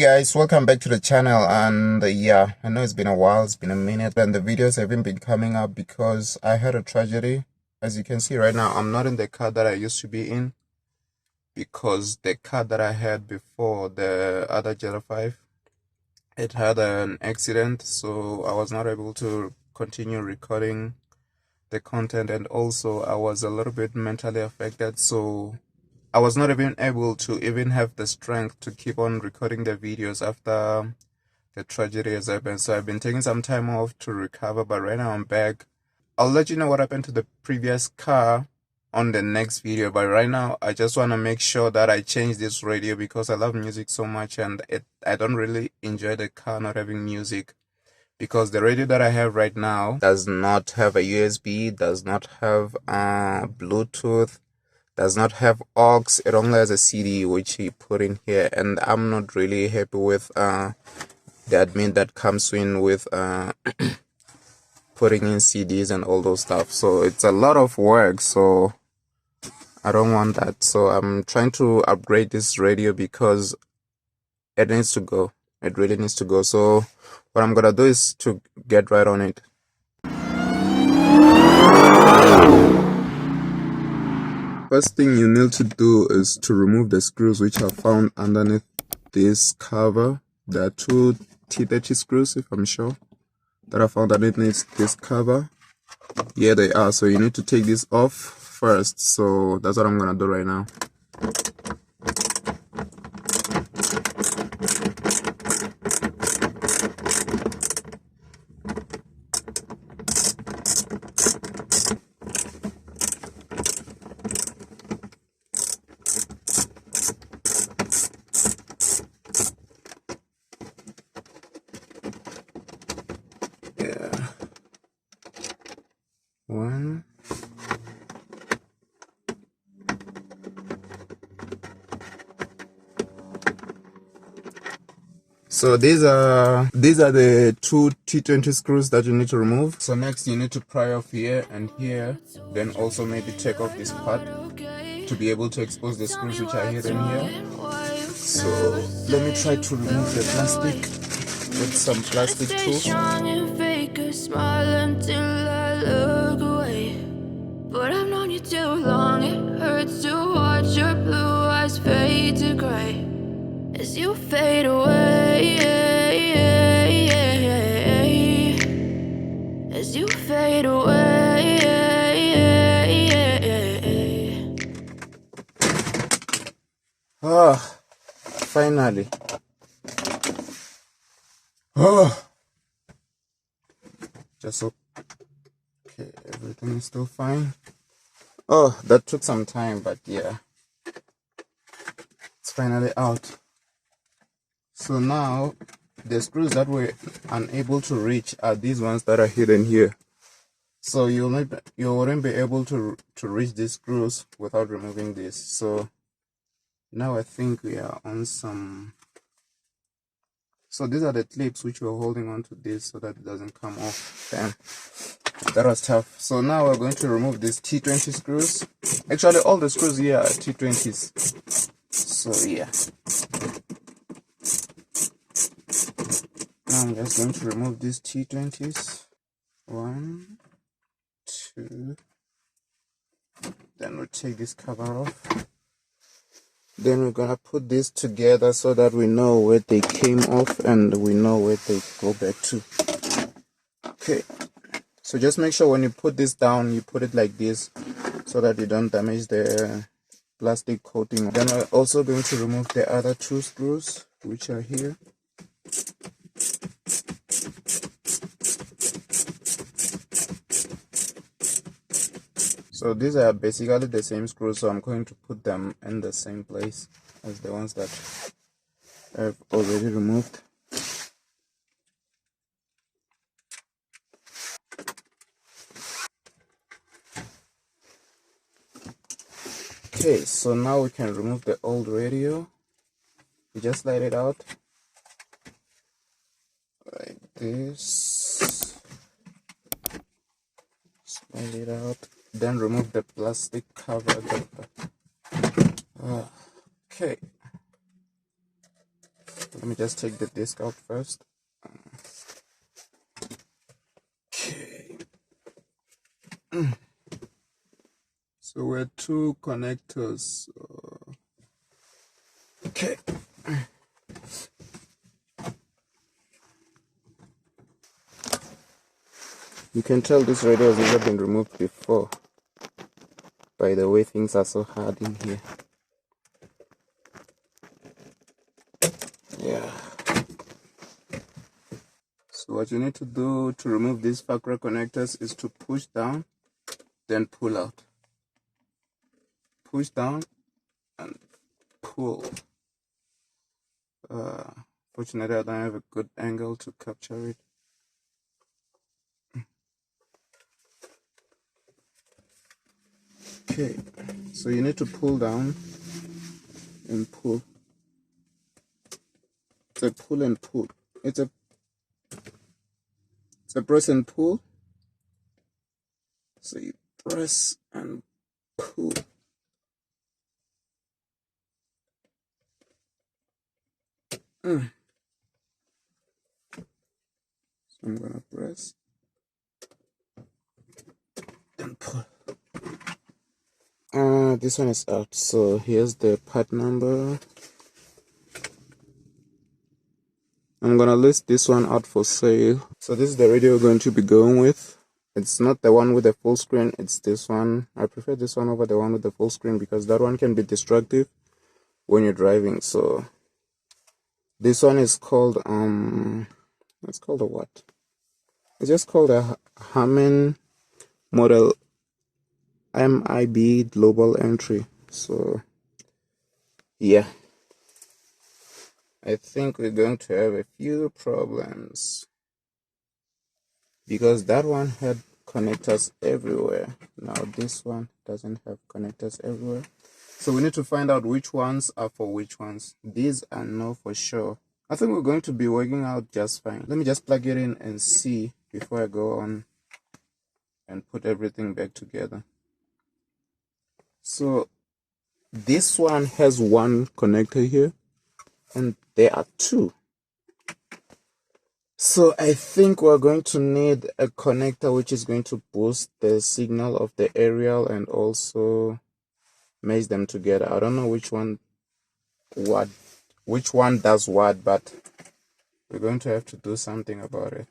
guys, welcome back to the channel. And yeah, I know it's been a while, it's been a minute, and the videos haven't been coming up because I had a tragedy. As you can see right now, I'm not in the car that I used to be in, because the car that I had before, the other Jetta 5, it had an accident, so I was not able to continue recording the content, and also I was a little bit mentally affected, so I was not even able to have the strength to keep on recording the videos after the tragedy has happened. So I've been taking some time off to recover, but right now I'm back. I'll let you know what happened to the previous car on the next video, but right now I just want to make sure that I change this radio because I love music so much, and I don't really enjoy the car not having music, because the radio that I have right now does not have a USB, does not have Bluetooth, does not have aux. It only has a CD which he put in here, and I'm not really happy with the admin that comes in with putting in CDs and all those stuff. So it's a lot of work, so I don't want that. So I'm trying to upgrade this radio because it needs to go. It really needs to go. So what I'm gonna do is to get right on it. First thing you need to do is to remove the screws which are found underneath this cover. There are two T30 screws, if I'm sure, that are found underneath this cover. Here they are. So you need to take this off first. So that's what I'm gonna do right now. Yeah. One. So these are the two T20 screws that you need to remove. So next you need to pry off here and here, then also maybe take off this part to be able to expose the screws which are hidden here. So let me try to remove the plastic with some plastic tools. But I've known you too long, it hurts to watch your blue eyes fade to gray as you fade away, as you fade away. Ah, finally. Oh, just okay, everything is still fine. Oh, that took some time, but yeah, it's finally out. So now the screws that we're unable to reach are these ones that are hidden here. So you wouldn't be able to reach these screws without removing this. So now I think we are on some. So these are the clips which we're holding on to this so that it doesn't come off. Damn, that was tough. So now we're going to remove these T20 screws. Actually, all the screws here are T20s. So yeah. Now I'm just going to remove these T20s. 1, 2. Then we'll take this cover off. Then we're gonna put this together so that we know where they came off and we know where they go back to. Okay, so just make sure when you put this down, you put it like this so that you don't damage the plastic coating. Then we're also going to remove the other two screws which are here. So these are basically the same screws, so I'm going to put them in the same place as the ones that I've already removed. Okay, so now we can remove the old radio. We just slide it out like this. Slide it out. Then remove the plastic cover. Okay. Let me just take the disc out first. Okay. So we're two connectors. Okay. You can tell this radio has never been removed before by the way things are so hard in here. Yeah. So what you need to do to remove these Fakra connectors is to push down, then pull out. Push down and pull. Fortunately, I don't have a good angle to capture it. Okay, so you need to pull down and pull. It's a pull and pull. It's a press and pull. So you press and pull. So I'm gonna press and pull. This one is out. So here's the part number. I'm gonna list this one out for sale. So this is the radio we're going to be going with. It's not the one with the full screen, it's this one. I prefer this one over the one with the full screen because that one can be destructive when you're driving. So this one is called it's called a what? It's just called a Harman model MIB global entry. So yeah, I think we're going to have a few problems because that one had connectors everywhere. Now this one doesn't have connectors everywhere. So we need to find out which ones are for which ones. These I know for sure. I think we're going to be working out just fine. Let me just plug it in and see before I go on and put everything back together. So this one has one connector here and there are two. So I think we're going to need a connector which is going to boost the signal of the aerial and also merge them together. I don't know which one does what, but we're going to have to do something about it.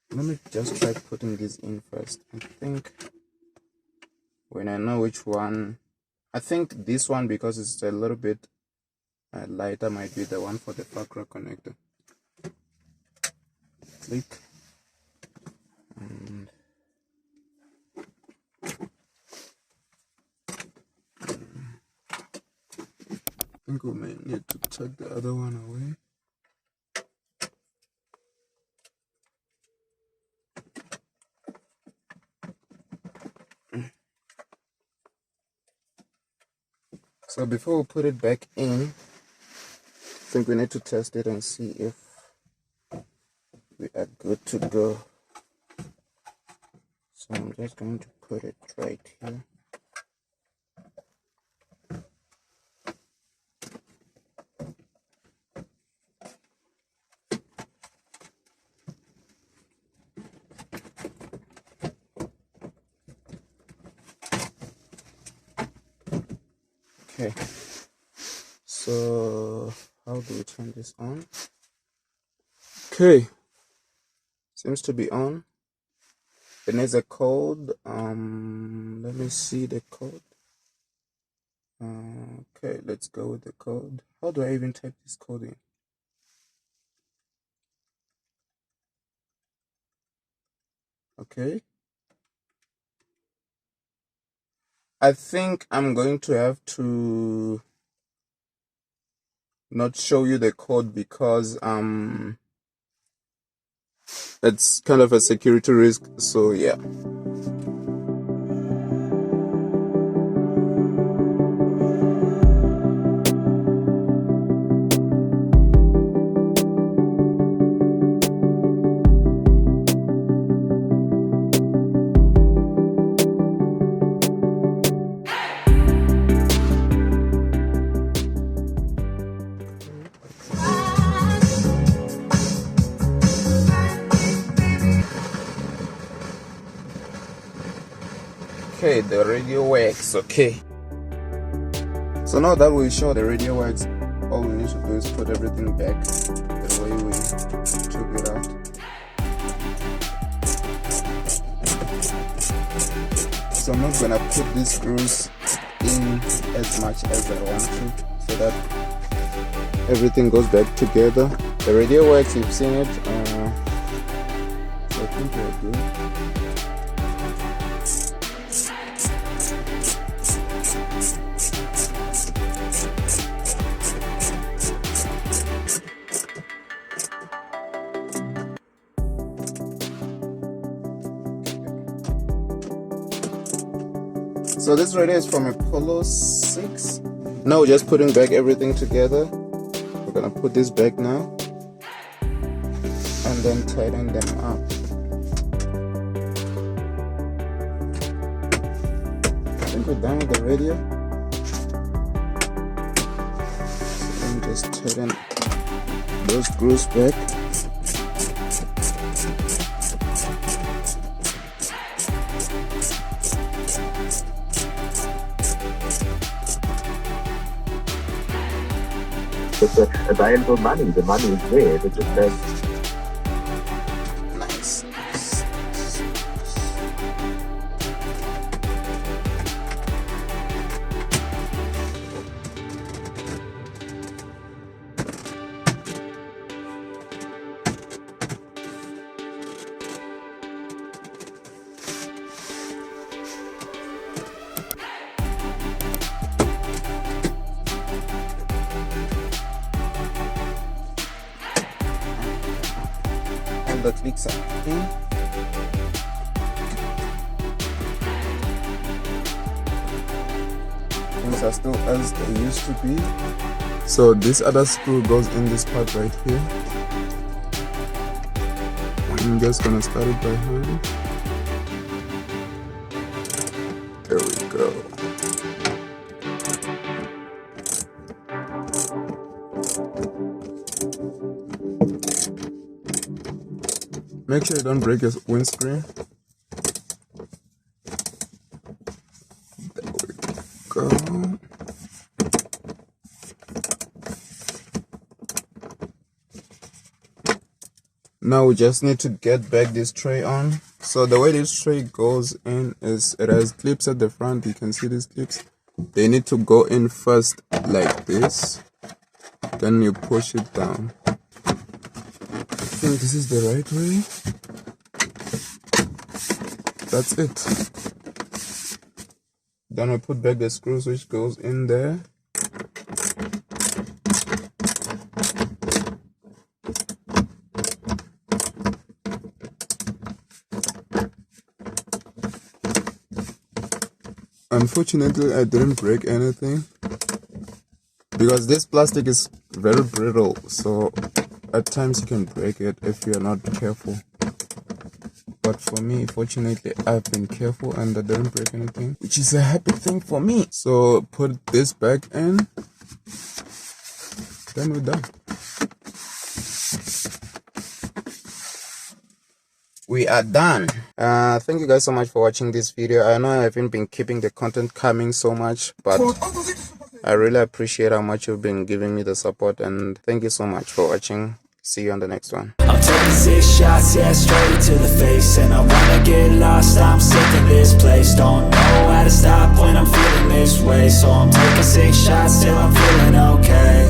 Let me just try putting this in first. I think when I know which one, I think this one, because it's a little bit lighter, might be the one for the Fakra connector. Click. And I think we may need to take the other one away. So before we put it back in, I think we need to test it and see if we are good to go. So I'm just going to put it right here. Okay, so how do we turn this on? Okay, seems to be on. It needs a code. Let me see the code. Okay, let's go with the code. How do I even type this code in? Okay, I think I'm going to have to not show you the code because it's kind of a security risk. So yeah. Okay, the radio works. Okay, so now that we show the radio works, all we need to do is put everything back the way we took it out. So I'm not gonna put these screws in as much as I want to, so that everything goes back together. The radio works, you've seen it. So I think we're good. So this radio is from a Polo 6. Now we're just putting back everything together. We're gonna put this back now and then tighten them up. I think we're done with the radio. So then just tighten those screws back. With the available money, the money is there. It just says Nice. The clicks are in. Things are still as they used to be. So this other screw goes in this part right here. I'm just gonna start it by hand. There we go. Make sure you don't break your windscreen. There we go. Now we just need to get back this tray on. So the way this tray goes in is it has clips at the front. You can see these clips. They need to go in first like this. Then you push it down. I think this is the right way. That's it. Then I put back the screws which goes in there. Unfortunately, I didn't break anything because this plastic is very brittle, so at times you can break it if you're not careful. But for me, fortunately, I've been careful and I didn't break anything, which is a happy thing for me. So put this back in, then we're done. We are done. Thank you guys so much for watching this video. I know I haven't been keeping the content coming so much, but I really appreciate how much you've been giving me the support, and thank you so much for watching. See you on the next one. I'm taking 6 shots, yeah, straight to the face. And I wanna get lost, I'm sick of this place. Don't know how to stop when I'm feeling this way. So I'm taking 6 shots till I'm feeling okay.